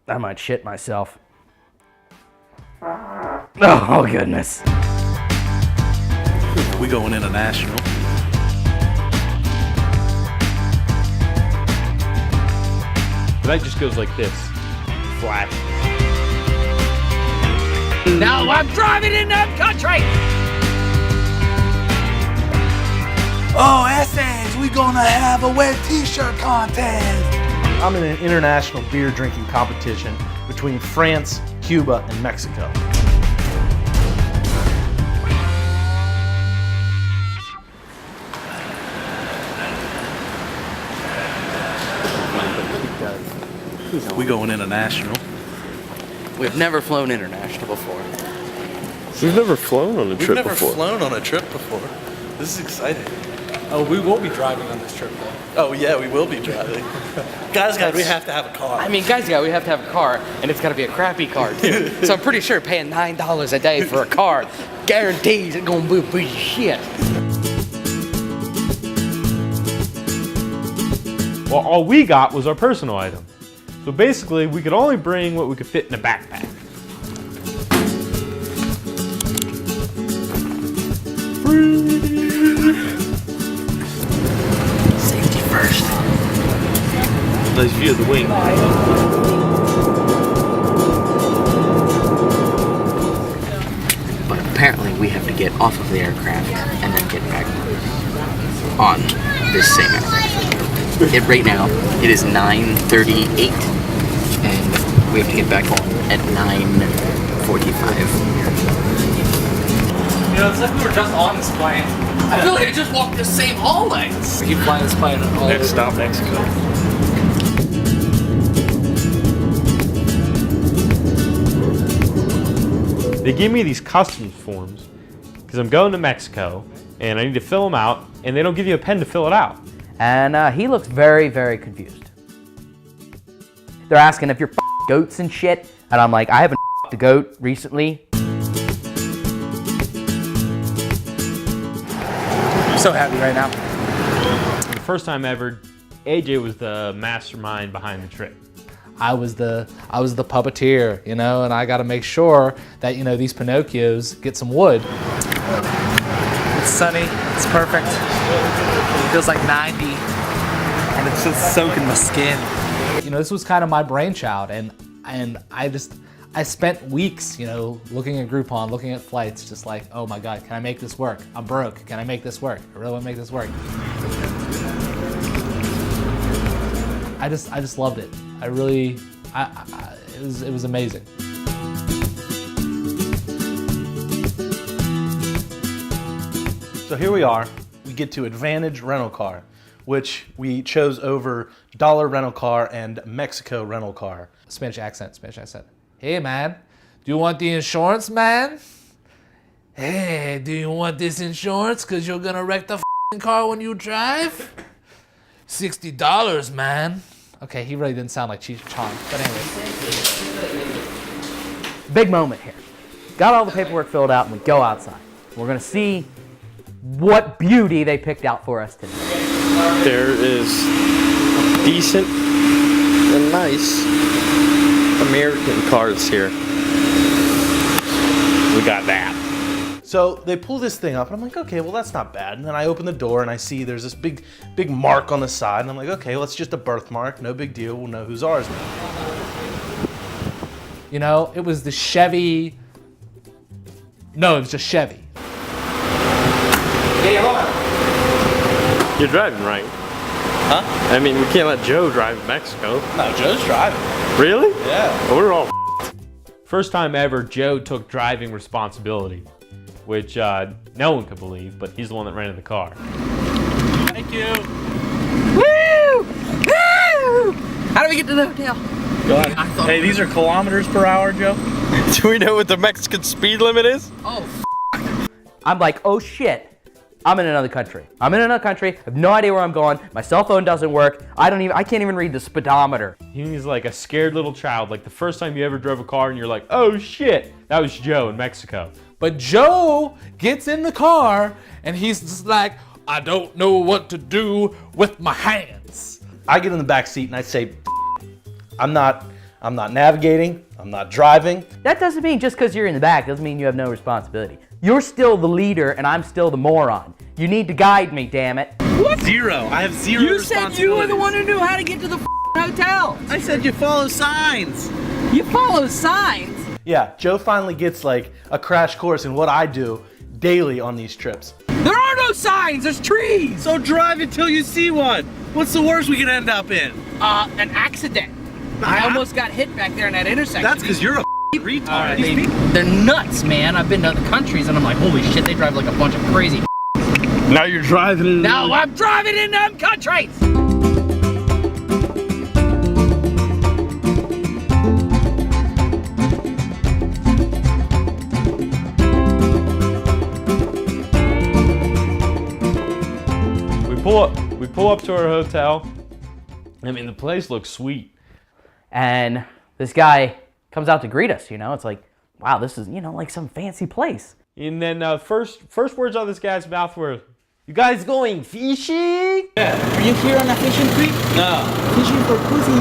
I might shit myself. Oh, goodness. We going international. That just goes like this. Flat. Now I'm driving in that country! Oh, essays, we gonna have a wet t-shirt contest. I'm in an international beer drinking competition between France, Cuba, and Mexico. We going international. We've never flown international before. We've never flown on a trip We've never before. flown on a trip before. This is exciting. Oh, we will be driving on this trip though. Oh yeah, we will be driving. Guys, we have to have a car. I mean, guys, we have to have a car, and it's gotta be a crappy car, too. So I'm pretty sure paying $9 a day for a car guarantees it's gonna be shit. Well, all we got was our personal item. So basically, we could only bring what we could fit in a backpack. Safety first. Nice view of the wing. But apparently we have to get off of the aircraft and then get back on this same aircraft. Right now, it is 9:38, and we have to get back on at 9:45. You know, it's like we were just on this plane. I feel like I just walked the same hallway. We keep flying this plane all Next stop, Mexico. They give me these customs forms because I'm going to Mexico and I need to fill them out, and they don't give you a pen to fill it out. And he looks very, very confused. They're asking if you're goats and shit, and I'm like, I haven't a goat recently. I'm so happy right now. The first time ever, AJ was the mastermind behind the trip. I was the puppeteer, you know, and I got to make sure that, you know, these Pinocchios get some wood. It's sunny, it's perfect. It feels like 90, and it's just soaking my skin. You know, this was kind of my brainchild, and I spent weeks, you know, looking at Groupon, looking at flights, just like, oh my God, can I make this work? I'm broke. Can I make this work? I really want to make this work. I just loved it. I really, it was amazing. So here we are. We get to Advantage Rental Car, which we chose over Dollar Rental Car and Mexico Rental Car. Spanish accent. Hey man, do you want the insurance, man? Hey, do you want this insurance? Cause you're gonna wreck the car when you drive? $60, man. Okay, he really didn't sound like Cheech and Chong, but anyway. Big moment here. Got all the paperwork filled out, and we go outside. We're gonna see what beauty they picked out for us today. There is decent and nice American cars here. We got that. So they pull this thing up, and I'm like, okay, well, that's not bad. And then I open the door, and I see there's this big mark on the side, and I'm like, okay, well, it's just a birthmark. No big deal. We'll know whose ours now. You know, it was the Chevy. No, it was just Chevy. You're driving right. Huh? I mean, we can't let Joe drive in Mexico. No, Joe's driving. Really? Yeah. Well, we're all First time ever, Joe took driving responsibility, which no one could believe, but he's the one that rented the car. Thank you. Woo! Woo! How do we get to the hotel? Go ahead. Hey, these are kilometers per hour, Joe. Do we know what the Mexican speed limit is? Oh, I'm like, oh shit. I'm in another country. I have no idea where I'm going. My cell phone doesn't work. I can't even read the speedometer. He's like a scared little child, like the first time you ever drove a car and you're like, oh shit, that was Joe in Mexico. But Joe gets in the car and he's just like, I don't know what to do with my hands. I get in the back seat, and I say, I'm not I'm not navigating. I'm not driving. That doesn't mean just because you're in the back doesn't mean you have no responsibility. You're still the leader and I'm still the moron. You need to guide me, damn it. Zero. I have zero You said you were the one who knew how to get to the hotel. I said you follow signs. You follow signs. Yeah, Joe finally gets like a crash course in what I do daily on these trips. There are no signs, there's trees. So drive until you see one. What's the worst we could end up in? An accident. I almost got hit back there in that intersection. That's because you're a retard. They're nuts, man. I've been to other countries and I'm like, holy shit, they drive like a bunch of crazy. Now you're driving in. Now I'm driving in them countries. We pull up to our hotel. I mean, the place looks sweet. And this guy comes out to greet us, you know? It's like, wow, this is, you know, like some fancy place. And then first words out of this guy's mouth were, "You guys going fishing?" Are you here on a fishing trip? No. Fishing for pussy.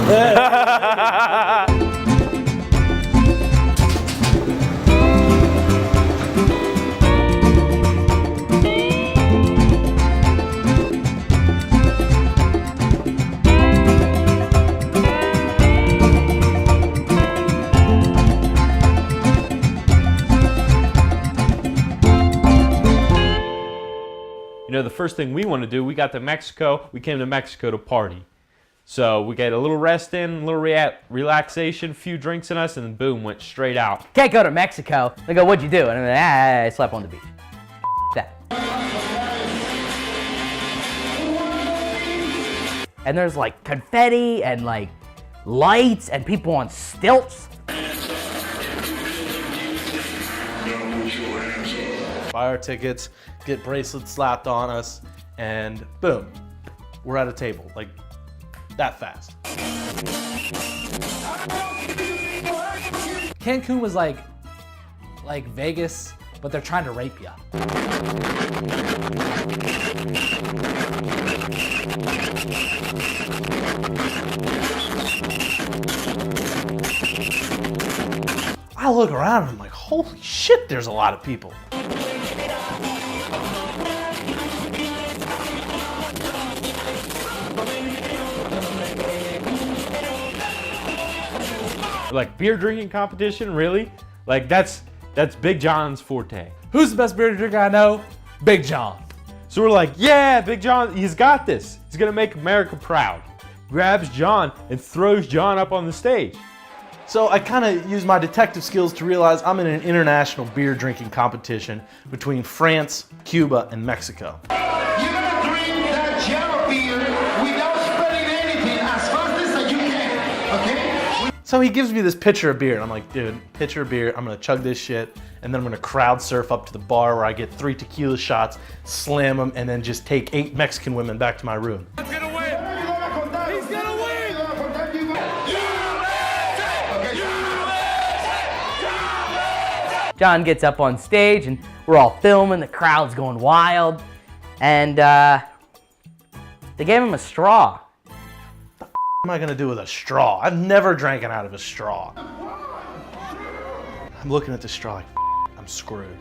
You know, the first thing we want to do, we got to Mexico. We came to Mexico to party. So we got a little rest in, a little relaxation, a few drinks in us, and then boom, went straight out. Can't go to Mexico. They go, what'd you do? And I'm like, I slept on the beach. That. And there's like confetti and like lights and people on stilts. Buy our tickets, get bracelets slapped on us, and boom, we're at a table, like that fast. Cancun was like Vegas, but they're trying to rape you. I look around and I'm like, holy shit, there's a lot of people. Like beer drinking competition, really? Like that's Big John's forte. Who's the best beer drinker I know? Big John. So we're like, yeah, Big John, he's got this. He's gonna make America proud. Grabs John and throws John up on the stage. So I kind of use my detective skills to realize I'm in an international beer drinking competition between France, Cuba, and Mexico. You're gonna drink that yellow beer without spilling anything as fast as you can, okay? So he gives me this pitcher of beer, and I'm like, dude, pitcher of beer, I'm gonna chug this shit, and then I'm gonna crowd surf up to the bar where I get 3 tequila shots, slam them, and then just take 8 Mexican women back to my room. He's gonna win! He's gonna win! John gets up on stage and we're all filming, the crowd's going wild. And they gave him a straw. What am I gonna do with a straw? I've never drank it out of a straw. I'm looking at the straw like, I'm screwed.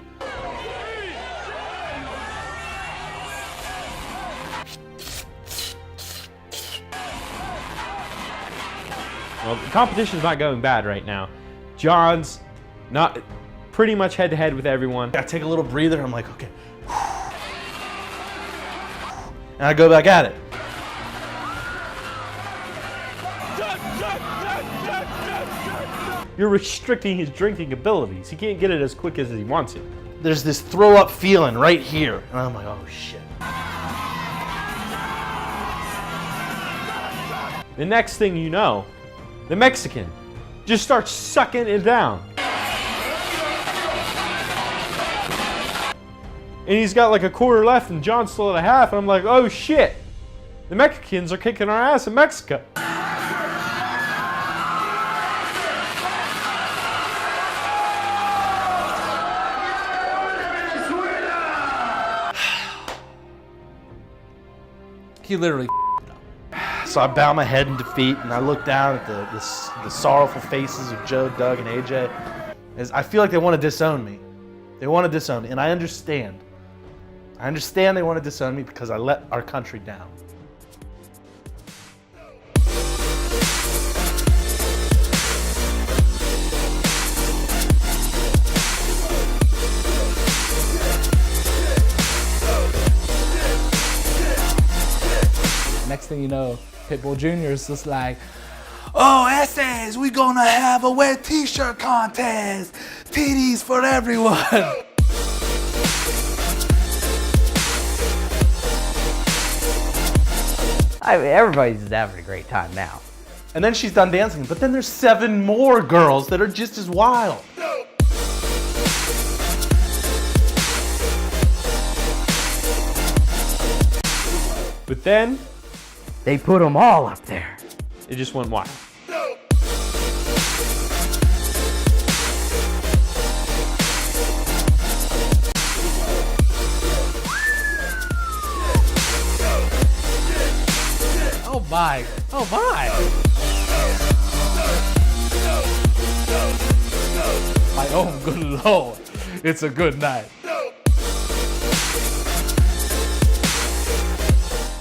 Well, the competition's not going bad right now. John's not pretty much head to head with everyone. I take a little breather, I'm like, okay. And I go back at it. You're restricting his drinking abilities. He can't get it as quick as he wants it. There's this throw up feeling right here. And I'm like, oh shit. The next thing you know, the Mexican just starts sucking it down. And he's got like a quarter left and John's still at a half. And I'm like, oh shit. The Mexicans are kicking our ass in Mexico. He literally So I bow my head in defeat, and I look down at the sorrowful faces of Joe, Doug, and AJ. As I feel like they want to disown me. They want to disown me, and I understand. I understand they want to disown me because I let our country down. Next thing you know, Pitbull Jr. is just like, Oh, essays, we gonna have a wet t-shirt contest. TDs for everyone. I mean, everybody's just having a great time now. And then she's done dancing, but then there's 7 more girls that are just as wild. But then They put them all up there. it just went wild. oh my, oh my. My own good Lord, it's a good night.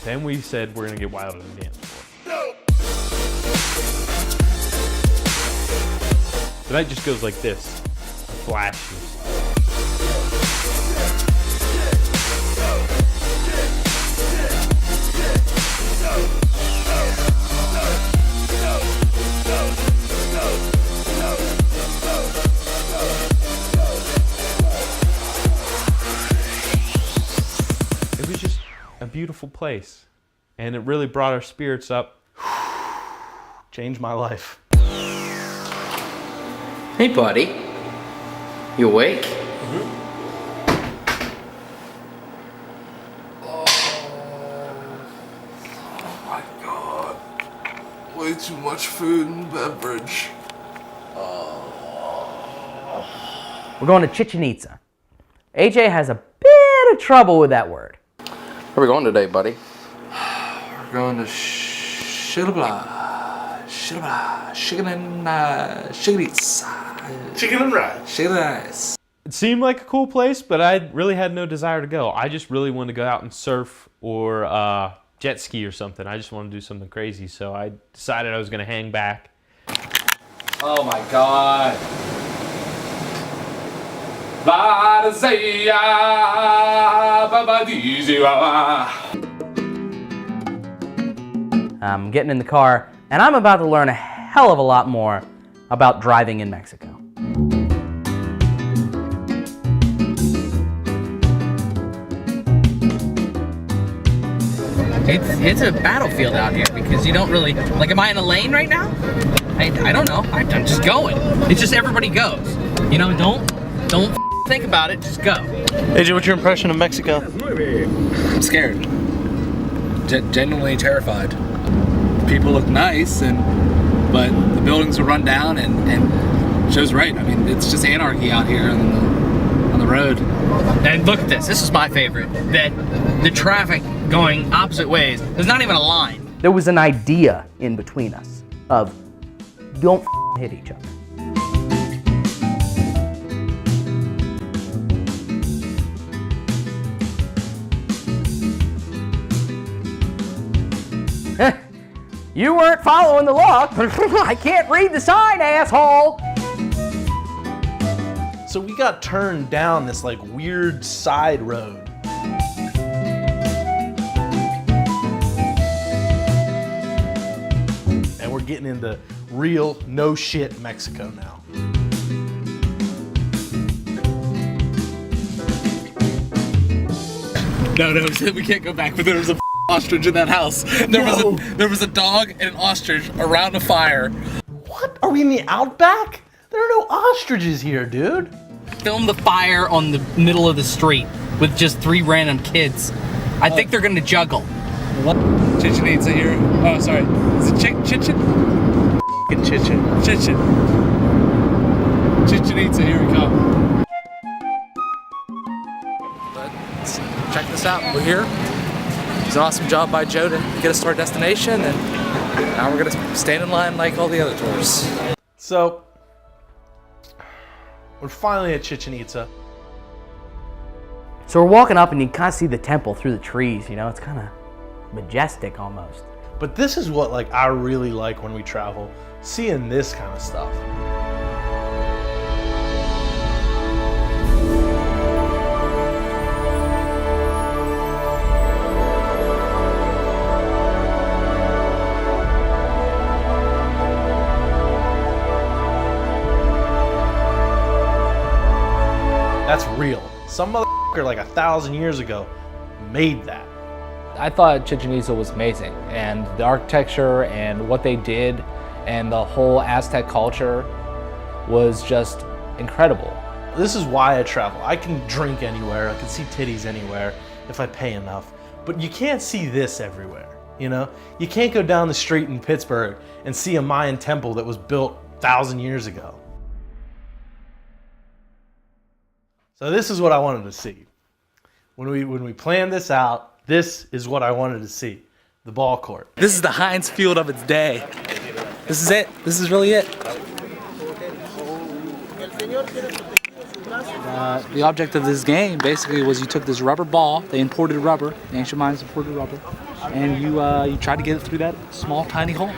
Then we said we're gonna get wild on the dance floor. The night just goes like this. Flashes. It was just a beautiful place. And it really brought our spirits up. Changed my life. Hey, buddy. You awake? Oh my God. Way too much food and beverage. We're going to Chichen Itza. AJ has a bit of trouble with that word. Where are we going today, buddy? We're going to Shilabla. Chicken and chickenies. Chicken and rice. Chicken and rice. It seemed like a cool place, but I really had no desire to go. I just really wanted to go out and surf or jet ski or something. I just wanted to do something crazy, so I decided I was going to hang back. Oh my God. I'm getting in the car, and I'm about to learn a hell of a lot more about driving in Mexico. It's a battlefield out here because you don't really, like, am I in a lane right now? I don't know. I'm just going. It's just everybody goes. You know, don't think about it, just go. AJ, what's your impression of Mexico? I'm scared. Genuinely terrified. People look nice, but the buildings are run down, and Joe's right. I mean, it's just anarchy out here on the road. And look at this. This is my favorite. That the traffic going opposite ways. There's not even a line. There was an idea in between us of don't hit each other. You weren't following the law. I can't read the sign, asshole. So we got turned down this like weird side road. And we're getting into real no shit Mexico now. No, we can't go back. But there was a ostrich in that house. There was a dog and an ostrich around a fire. What? Are we in the outback? There are no ostriches here, dude. Film the fire on the middle of the street with just 3 random kids. I think they're gonna juggle. What? Chichen Itza here. Oh, sorry. Is it Chichen? Chichen. Chichen Itza, here we come. Check this out, we're here. It's an awesome job by Joe to get us to our destination, and Now we're gonna stand in line like all the other tours. So, we're finally at Chichen Itza. So we're walking up and you kind of see the temple through the trees, you know, it's kind of majestic almost. But this is what like I really like when we travel, seeing this kind of stuff. That's real. Some motherfucker like 1,000 years ago made that. I thought Chichen Itza was amazing, and the architecture and what they did and the whole Aztec culture was just incredible. This is why I travel. I can drink anywhere, I can see titties anywhere if I pay enough, but you can't see this everywhere, you know? You can't go down the street in Pittsburgh and see a Mayan temple that was built 1,000 years ago. So this is what I wanted to see. When we planned this out, this is what I wanted to see, the ball court. This is the Heinz Field of its day. This is it. This is really it. The object of this game basically was you took this rubber ball, they imported rubber, the ancient Mayans imported rubber, and you tried to get it through that small, tiny hole.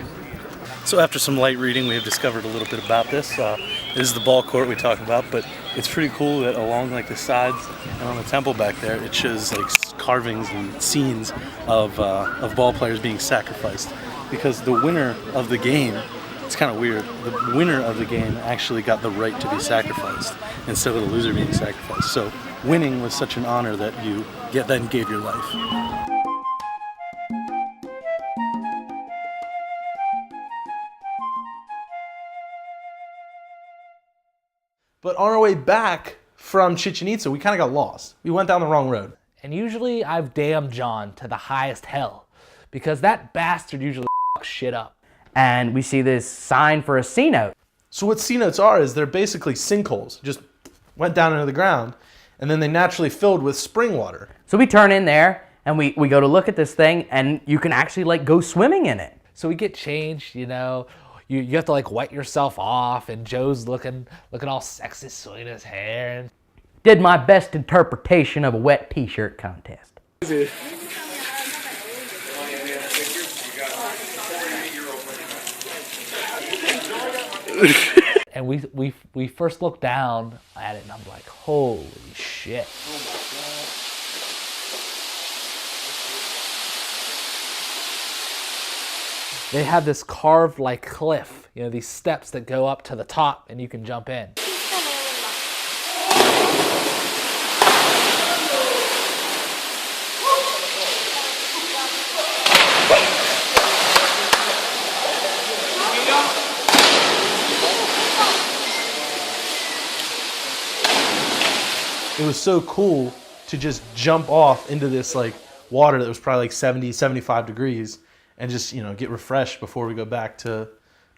So after some light reading, we have discovered a little bit about this. This is the ball court we talked about, but it's pretty cool that along like the sides and on the temple back there, it shows like carvings and scenes of ball players being sacrificed. Because the winner of the game, it's kind of weird, the winner of the game actually got the right to be sacrificed instead of the loser being sacrificed. So winning was such an honor that you then gave your life. But on our way back from Chichen Itza, we kind of got lost. We went down the wrong road. And usually I've damned John to the highest hell because that bastard usually fucks shit up. And we see this sign for a C-note. So what C-notes are is they're basically sinkholes. Just went down into the ground and then they naturally filled with spring water. So we turn in there and we go to look at this thing and you can actually like go swimming in it. So we get changed, you know. You have to like wet yourself off, and Joe's looking all sexy, sweet his hair. And did my best interpretation of a wet t-shirt contest. And we first looked down at it, and I'm like, holy shit. They have this carved like cliff, you know, these steps that go up to the top and you can jump in. It was so cool to just jump off into this like water that was probably like 70, 75 degrees and just, you know, get refreshed before we go back to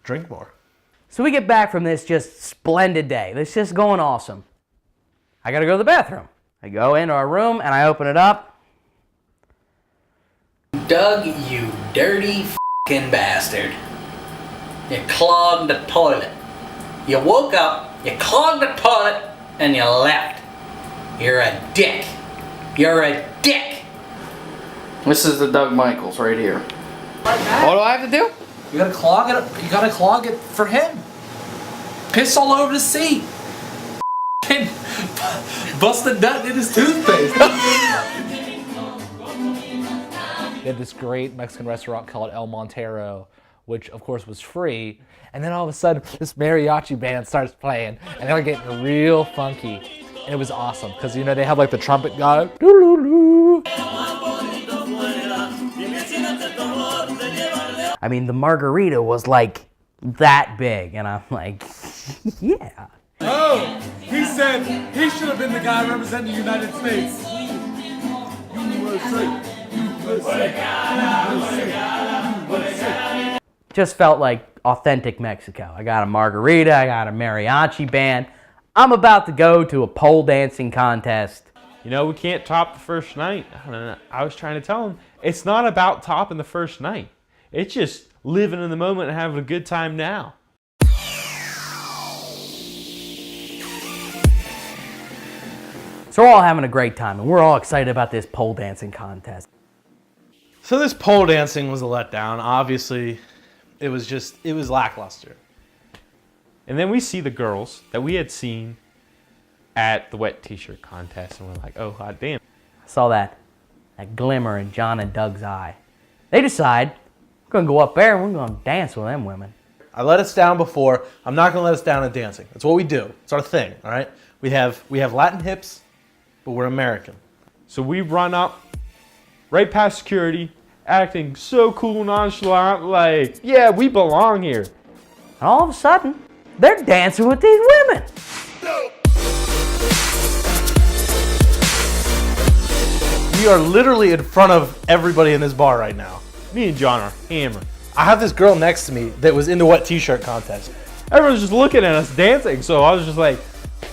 drink more. So we get back from this just splendid day. This is just going awesome. I gotta go to the bathroom. I go into our room and I open it up. Doug, you dirty f***ing bastard. You clogged the toilet. You woke up, you clogged the toilet, and you left. You're a dick. You're a dick. This is the Doug Michaels right here. What do I have to do? You gotta clog it up. You gotta clog it for him. Piss all over the seat. Bust a nut in his toothpaste. They had this great Mexican restaurant called El Montero, which of course was free. And then all of a sudden, this mariachi band starts playing, and they're getting real funky. And it was awesome, because you know, they have like the trumpet guy. I mean, the margarita was like that big, and I'm like, yeah. Oh, he said he should have been the guy representing the United States. Just felt like authentic Mexico. I got a margarita, I got a mariachi band. I'm about to go to a pole dancing contest. You know, we can't top the first night. I was trying to tell him, it's not about topping the first night. It's just living in the moment and having a good time now. So we're all having a great time, and we're all excited about this pole dancing contest. So this pole dancing was a letdown. Obviously, it was lackluster. And then we see the girls that we had seen at the wet t-shirt contest, and we're like, oh, hot damn. I saw that glimmer in John and Doug's eye. They decide, we're going to go up there and we're going to dance with them women. I let us down before. I'm not going to let us down at dancing. That's what we do. It's our thing, all right? We have Latin hips, but we're American. So we run up right past security, acting so cool, nonchalant, like, yeah, we belong here. And all of a sudden, they're dancing with these women. We are literally in front of everybody in this bar right now. Me and John are hammered. I have this girl next to me that was in the wet t-shirt contest. Everyone's just looking at us dancing, so I was just like,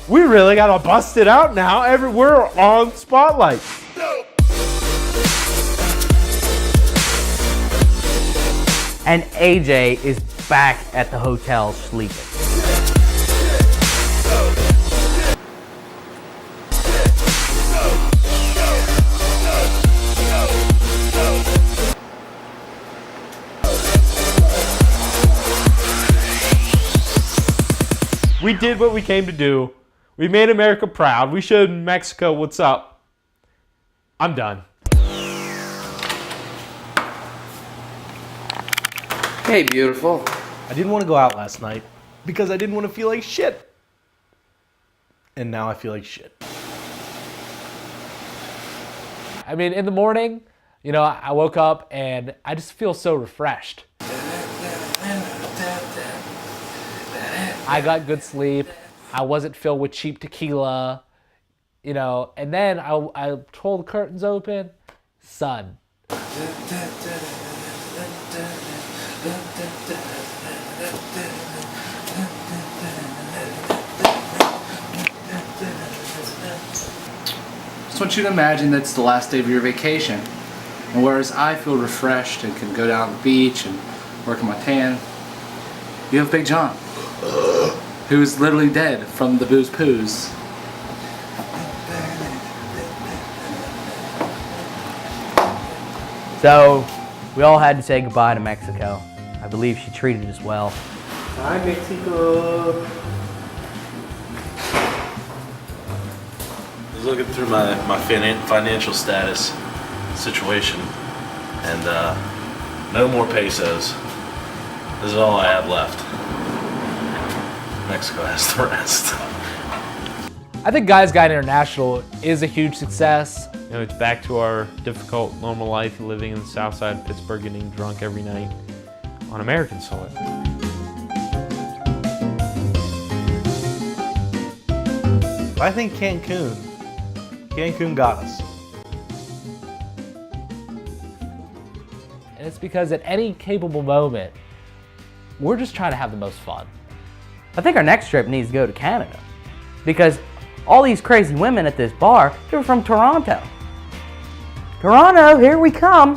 we really gotta bust it out now. We're on spotlight. And AJ is back at the hotel sleeping. We did what we came to do. We made America proud. We showed Mexico what's up. I'm done. Hey, beautiful. I didn't want to go out last night because I didn't want to feel like shit. And now I feel like shit. I mean, in the morning, you know, I woke up and I just feel so refreshed. I got good sleep. I wasn't filled with cheap tequila, you know, and then I pulled the curtains open, sun. Just want you to imagine that's the last day of your vacation. And whereas I feel refreshed and can go down to the beach and work on my tan, you have Big John, who is literally dead from the booze poos. So we all had to say goodbye to Mexico. I believe she treated us well. Hi, Mexico. I was looking through my financial status situation, and no more pesos. This is all I have left. Mexico has the rest. I think Guys Guide International is a huge success. You know, it's back to our difficult, normal life living in the south side of Pittsburgh, getting drunk every night on American soil. I think Cancun got us. And it's because at any capable moment, we're just trying to have the most fun. I think our next trip needs to go to Canada, because all these crazy women at this bar, they're from Toronto. Toronto, here we come.